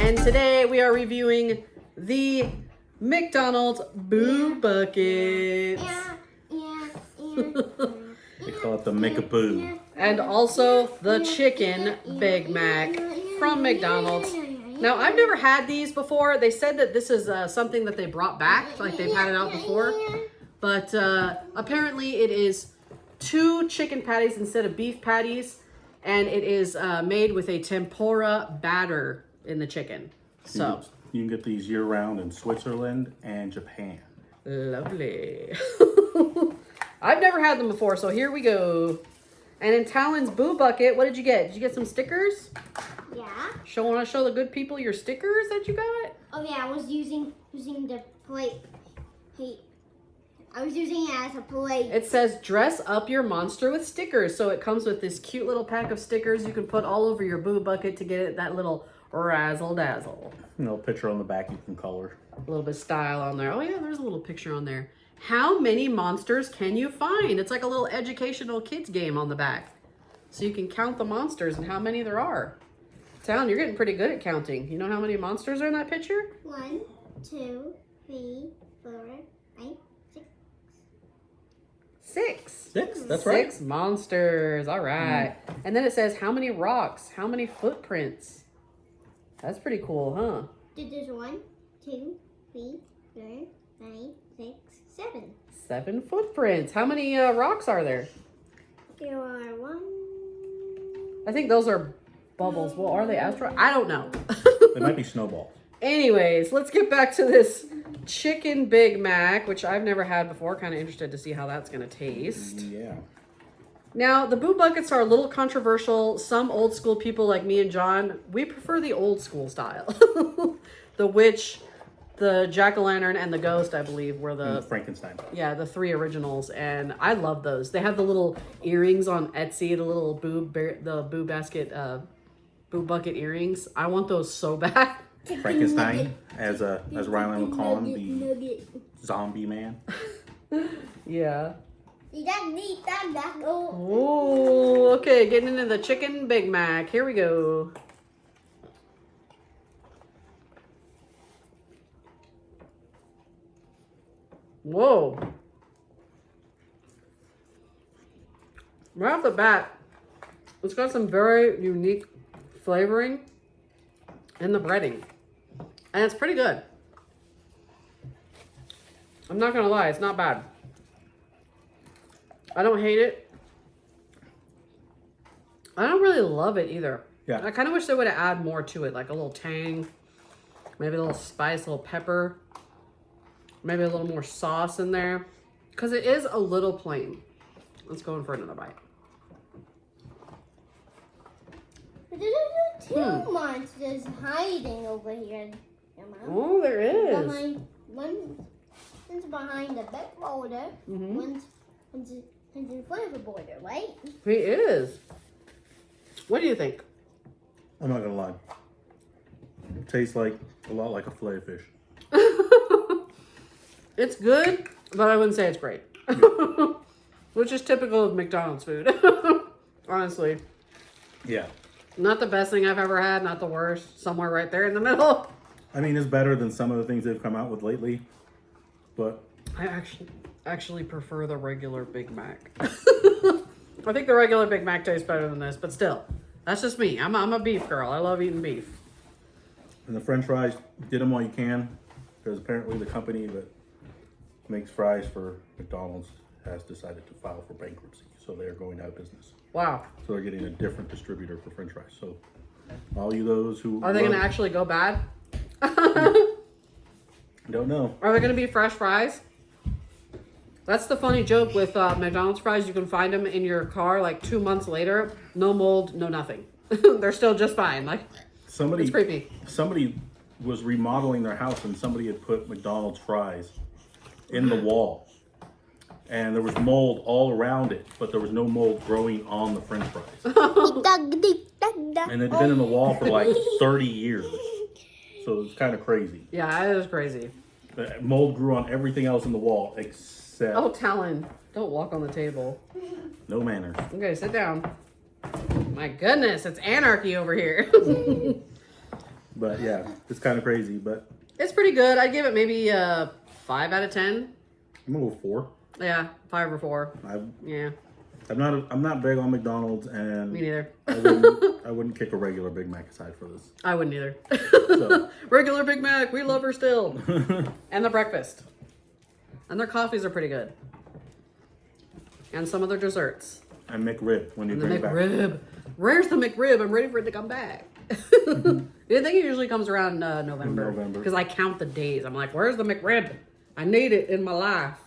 and today we are reviewing the McDonald's boobucket. They call it the Make-a-Boo. And also the Chicken Big Mac from McDonald's. Now, I've never had these before. They said that this is something that they brought back, like they've had it out before. But apparently it is 2 chicken patties instead of beef patties. And it is made with a tempura batter in the chicken. So you can get these year-round in Switzerland and Japan. Lovely. I've never had them before, so here we go. And in Talon's boobucket, what did you get? Did you get some stickers? Yeah. Want to show the good people your stickers that you got? Oh yeah, I was using the plate. Hey, I was using it as a plate. It says dress up your monster with stickers. So it comes with this cute little pack of stickers you can put all over your boobucket to get it that little razzle dazzle. Picture on the back you can color. A little bit of style on there. Oh yeah, there's a little picture on there. How many monsters can you find? It's like a little educational kids game on the back. So you can count the monsters and how many there are. Talon, you're getting pretty good at counting. You know how many monsters are in that picture? 1, 2, 3, 4, 5, 6. 6. 6, that's right. 6 monsters, all right. And then it says how many rocks, how many footprints. That's pretty cool, huh? There's 1, 2, 3, 4, 5, 6, 7. 7 footprints. How many rocks are there? There are 1. I think those are bubbles. Well, are they asteroids? I don't know. They might be snowballs. Anyways, let's get back to this Chicken Big Mac, which I've never had before. Kind of interested to see how that's going to taste. Yeah. Now, the boobuckets are a little controversial. Some old school people like me and John, we prefer the old school style. The witch, the jack-o'-lantern, and the ghost, I believe, were the... And Frankenstein. Yeah, the 3 originals, and I love those. They have the little earrings on Etsy, the little boobucket earrings. I want those so bad. Frankenstein, as Rylan would call him, the zombie man. Yeah. Oh, okay, getting into the Chicken Big Mac. Here we go. Whoa. Right off the bat, it's got some very unique flavoring in the breading. And it's pretty good. I'm not gonna lie, it's not bad. I don't hate it. I don't really love it either. Yeah. I kind of wish they would have added more to it, like a little tang, maybe a little spice, a little pepper, maybe a little more sauce in there, because it is a little plain. Let's go in for another bite. There's 2 monsters hiding over here. Oh, there is. One's behind the back border. One's in front of the border, right? He is. What do you think? I'm not gonna lie. It tastes like a lot like a fillet of fish. It's good, but I wouldn't say it's great. Which is typical of McDonald's food. Honestly. Yeah. Not the best thing I've ever had, not the worst. Somewhere right there in the middle. I mean, it's better than some of the things they've come out with lately, but... I actually prefer the regular Big Mac. I think the regular Big Mac tastes better than this, but still, that's just me. I'm a beef girl. I love eating beef. And the French fries, get them while you can, because apparently the company that makes fries for McDonald's has decided to file for bankruptcy, so they're going out of business. Wow. So they're getting a different distributor for French fries. So all you those who are they going to actually go bad? Don't know. Are they going to be fresh fries? That's the funny joke with McDonald's fries. You can find them in your car like 2 months later. No mold, no nothing. They're still just fine. Like, it's creepy. Somebody was remodeling their house and somebody had put McDonald's fries in the wall. And there was mold all around it, but there was no mold growing on the French fries. And it'd been in the wall for like 30 years. So it's kind of crazy. Yeah, it is crazy. The mold grew on everything else in the wall except... Oh, Talon, don't walk on the table. No manners. Okay, sit down. My goodness, it's anarchy over here. But yeah, it's kind of crazy. But It's pretty good. I'd give it maybe 5 out of 10. I'm gonna go 4. Yeah, 5 or 4. Yeah, I'm not big on McDonald's, and me neither. I wouldn't kick a regular Big Mac aside for this. I wouldn't either. So. Regular Big Mac, we love her still. And the breakfast. And their coffees are pretty good. And some of their desserts. And McRib when you And the bring it back. McRib. Where's the McRib? I'm ready for it to come back. I think it usually comes around November. Because I count the days. I'm like, where's the McRib? I need it in my life.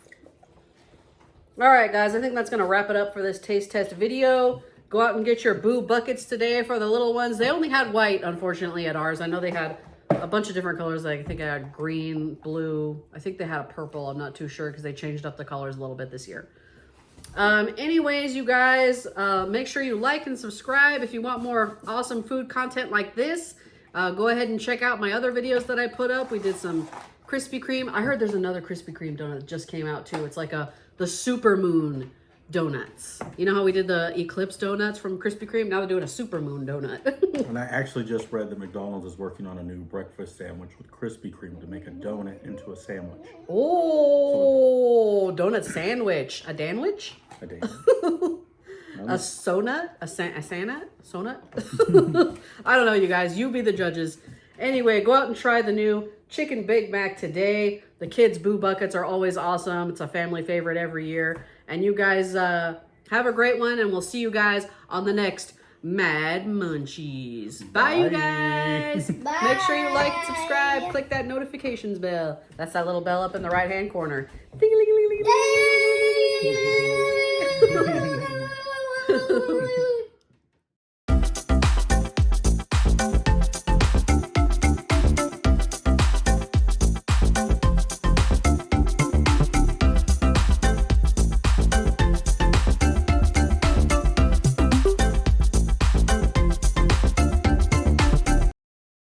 All right, guys. I think that's going to wrap it up for this taste test video. Go out and get your boo buckets today for the little ones. They only had white, unfortunately, at ours. I know they had a bunch of different colors. I think I had green, blue. I think they had a purple. I'm not too sure because they changed up the colors a little bit this year. Anyways, you guys, make sure you like and subscribe if you want more awesome food content like this. Go ahead and check out my other videos that I put up. We did some Krispy Kreme. I heard there's another Krispy Kreme donut that just came out too. It's like the super moon donuts. You know how we did the eclipse donuts from Krispy Kreme? Now they're doing a super moon donut. And I actually just read that McDonald's is working on a new breakfast sandwich with Krispy Kreme to make a donut into a sandwich. Oh, donut sandwich. A danwich? A day. A sonut? A Santa? Sonut? I don't know, you guys. You be the judges. Anyway, go out and try the new Chicken Big Mac today. The kids' boo buckets are always awesome. It's a family favorite every year. And you guys have a great one, and we'll see you guys on the next Mad Munchies. Bye, you guys. Bye. Make sure you like and subscribe. Click that notifications bell. That's that little bell up in the right-hand corner. Ding-a-ling-a-ling-a-ling.